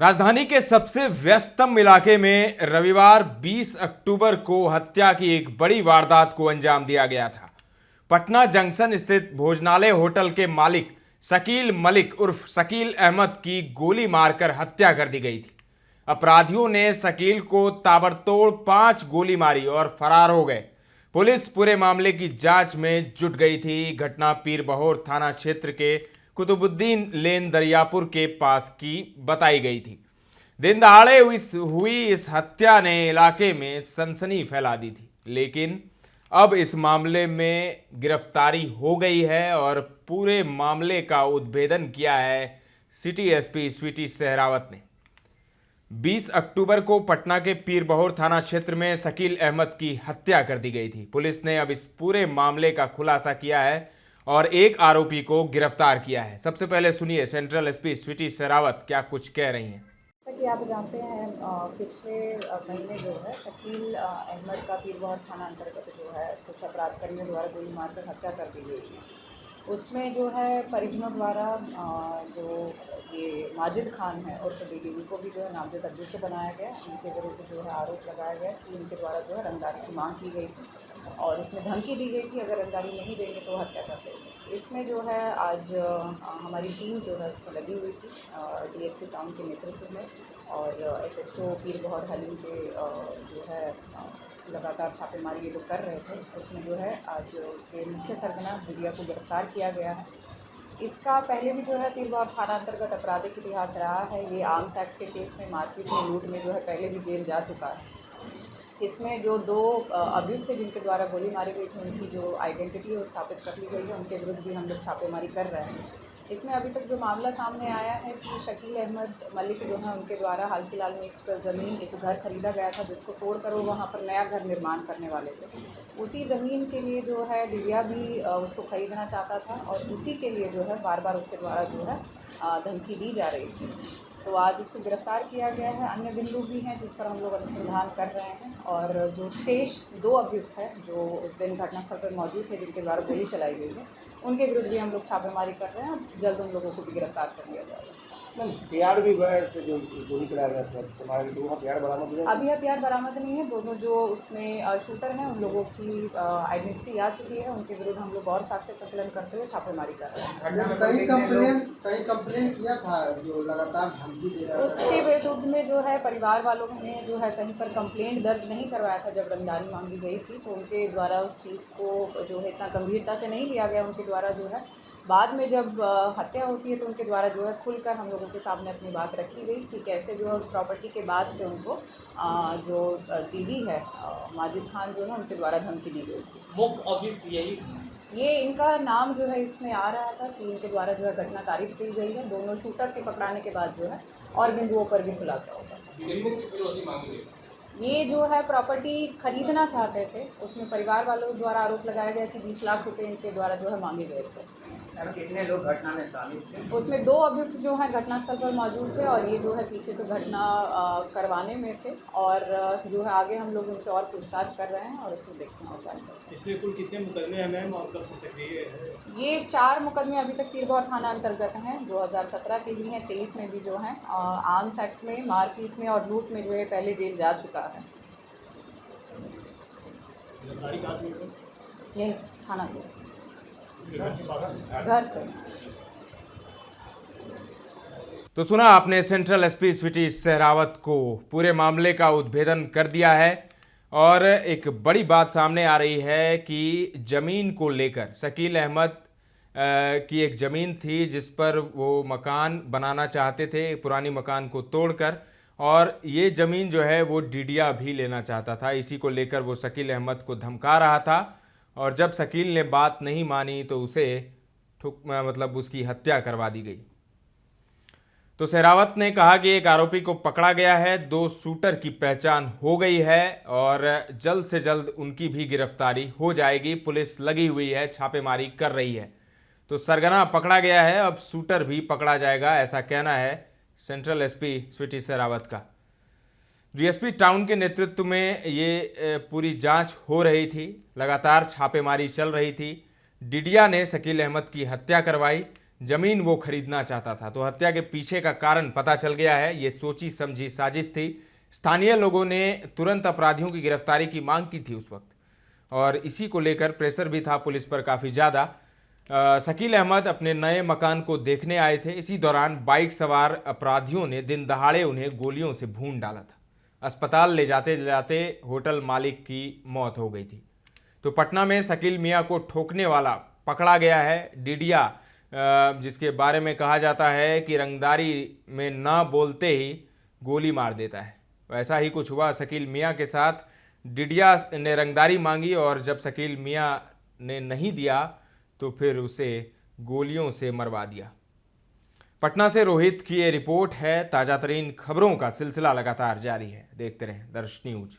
राजधानी के सबसे व्यस्ततम इलाके में रविवार 20 अक्टूबर को हत्या की एक बड़ी वारदात को अंजाम दिया गया था। पटना जंक्शन स्थित भोजनालय होटल के मालिक शकील मलिक उर्फ शकील अहमद की गोली मारकर हत्या कर दी गई थी। अपराधियों ने शकील को ताबड़तोड़ 5 गोली मारी और फरार हो गए। पुलिस पूरे मामले की जांच में जुट गई थी। घटना पीरबहोर थाना क्षेत्र के कुतुबुद्दीन लेन दरियापुर के पास की बताई गई थी। दिन दहाड़े हुई इस हत्या ने इलाके में सनसनी फैला दी थी, लेकिन अब इस मामले में गिरफ्तारी हो गई है और पूरे मामले का उद्भेदन किया है सिटी एसपी स्वीटी सहरावत ने। 20 अक्टूबर को पटना के पीरबहोर थाना क्षेत्र में शकील अहमद की हत्या कर दी गई थी। पुलिस ने अब इस पूरे मामले का खुलासा किया है और एक आरोपी को गिरफ्तार किया है। सबसे पहले सुनिए सेंट्रल एसपी स्वीटी सहरावत क्या कुछ कह रही हैं। जैसा कि आप जानते हैं, पिछले महीने जो है शकील अहमद का पीरबहोर थाना अंतर्गत जो है कुछ अपराधकर्मियों द्वारा गोली मारकर हत्या कर दी गई थी। उसमें जो है परिजनों द्वारा जो ये माजिद खान है और डीडी उनको भी जो है नामजद अभियुक्त बनाया गया। उनके विरुद्ध जो है आरोप लगाया गया कि उनके द्वारा जो है रंगदारी की मांग की गई थी और उसमें धमकी दी गई थी अगर रंगदारी नहीं देंगे तो हत्या कर देंगे। इसमें जो है आज हमारी टीम जो है उसमें लगी हुई थी डीएसपी टाउन के नेतृत्व में और एसएचओ पीरबहोर हलीम के जो है लगातार छापेमारी ये लोग कर रहे थे। उसमें जो है आज उसके मुख्य सरगना बिडिया को गिरफ्तार किया गया है। इसका पहले भी जो है पीरबहोर थाना अंतर्गत आपराधिक इतिहास रहा है। ये आर्म्स एक्ट के केस में मारपीट में लूट में जो है पहले भी जेल जा चुका है। इसमें जो 2 अभियुक्त थे जिनके द्वारा गोली मारी गई थी उनकी जो आइडेंटिटी है वो स्थापित कर ली गई है। उनके विरुद्ध भी हम लोग छापेमारी कर रहे हैं। इसमें अभी तक जो मामला सामने आया है कि शकील अहमद मलिक जो है उनके द्वारा हाल फिलहाल में एक घर खरीदा गया था जिसको तोड़कर वो वहाँ पर नया घर निर्माण करने वाले थे। उसी ज़मीन के लिए जो है डिबिया भी उसको खरीदना चाहता था और उसी के लिए जो है बार बार उसके द्वारा जो है धमकी दी जा रही थी। तो आज इसको गिरफ्तार किया गया है। अन्य बिंदु भी हैं जिस पर हम लोग अनुसंधान कर रहे हैं और जो शेष 2 अभियुक्त हैं जो उस दिन घटनास्थल पर मौजूद थे जिनके द्वारा गोली चलाई गई है उनके विरुद्ध भी हम लोग छापेमारी कर रहे हैं। जल्द उन लोगों को भी गिरफ्तार कर लिया जाएगा। हथियार भी वैसे जो गोली चलाया गया था हमारे 2 हथियार बरामद हुए। अभी हथियार बरामद नहीं है। दोनों जो उसमें शूटर हैं उन लोगों की आइडेंटिटी आ चुकी है। उनके विरुद्ध हम लोग और साक्ष्य संकलन करते हुए छापेमारी कर रहे हैं। कहीं कंप्लेन किया था जो लगातार धमकी दे रहा है उसके विरुद्ध में जो है परिवार वालों ने जो है कहीं पर कंप्लेंट दर्ज नहीं करवाया था। जब रंगदारी मांगी गई थी तो उनके द्वारा उस चीज़ को जो है इतना गंभीरता से नहीं लिया गया। उनके द्वारा जो है बाद में जब हत्या होती है तो उनके द्वारा जो है खुलकर हम लोगों के सामने अपनी बात रखी गई कि कैसे जो है उस प्रॉपर्टी के बाद से उनको जो डीडी है माजिद खान जो है उनके द्वारा धमकी दी गई थी। मुख्य अभियुक्त यही ये इनका नाम जो है इसमें आ रहा था कि इनके द्वारा जो है घटना तारीफ की गई है। दोनों शूटर के पकड़ाने के बाद जो है और बिंदुओं पर भी खुलासा होगा। ये जो है प्रॉपर्टी खरीदना चाहते थे। उसमें परिवार वालों द्वारा आरोप लगाया गया कि 20 लाख रुपए इनके द्वारा जो है मांगे गए थे। कितने लोग घटना में शामिल थे? उसमें 2 अभियुक्त जो हैं घटनास्थल पर मौजूद थे और ये जो है पीछे से घटना करवाने में थे और जो है आगे हम लोग उनसे और पूछताछ कर रहे हैं और इसमें देखते हैं क्या करते हैं। इसमें कुल कितने मुकदमे हैं मैम और कब से सक्रिय है? ये 4 मुकदमे अभी तक पीरबहोर थाना अंतर्गत हैं। 2017 के भी हैं, 23 में भी जो हैं आर्म्स एक्ट में मारपीट में और लूट में जो है पहले जेल जा चुका है। गिरफ्तारी कहाँ से हुई? यही थाना से, घर से। तो सुना आपने सेंट्रल एसपी स्वीटी सहरावत को। पूरे मामले का उद्भेदन कर दिया है और एक बड़ी बात सामने आ रही है कि ज़मीन को लेकर शकील अहमद की एक ज़मीन थी जिस पर वो मकान बनाना चाहते थे, पुरानी मकान को तोड़कर, और ये ज़मीन जो है वो डीडिया भी लेना चाहता था। इसी को लेकर वो शकील अहमद को धमका रहा था और जब शकील ने बात नहीं मानी तो उसे उसकी हत्या करवा दी गई। तो सहरावत ने कहा कि एक आरोपी को पकड़ा गया है, 2 शूटर की पहचान हो गई है और जल्द से जल्द उनकी भी गिरफ्तारी हो जाएगी। पुलिस लगी हुई है, छापेमारी कर रही है। तो सरगना पकड़ा गया है, अब शूटर भी पकड़ा जाएगा, ऐसा कहना है सेंट्रल एसपी स्वीटी सहरावत का। डीएसपी टाउन के नेतृत्व में ये पूरी जांच हो रही थी, लगातार छापेमारी चल रही थी। डिडिया ने शकील अहमद की हत्या करवाई, जमीन वो खरीदना चाहता था। तो हत्या के पीछे का कारण पता चल गया है। ये सोची समझी साजिश थी। स्थानीय लोगों ने तुरंत अपराधियों की गिरफ्तारी की मांग की थी उस वक्त, और इसी को लेकर प्रेशर भी था पुलिस पर काफ़ी ज़्यादा। शकील अहमद अपने नए मकान को देखने आए थे। इसी दौरान बाइक सवार अपराधियों ने दिन दहाड़े उन्हें गोलियों से भून डाला था। अस्पताल ले जाते जाते होटल मालिक की मौत हो गई थी। तो पटना में शकील मियां को ठोकने वाला पकड़ा गया है। डिडिया, जिसके बारे में कहा जाता है कि रंगदारी में ना बोलते ही गोली मार देता है, वैसा ही कुछ हुआ शकील मियां के साथ। डिडिया ने रंगदारी मांगी और जब शकील मियां ने नहीं दिया तो फिर उसे गोलियों से मरवा दिया। पटना से रोहित की ये रिपोर्ट है। ताज़ा तरीन खबरों का सिलसिला लगातार जारी है। देखते रहें दर्श न्यूज।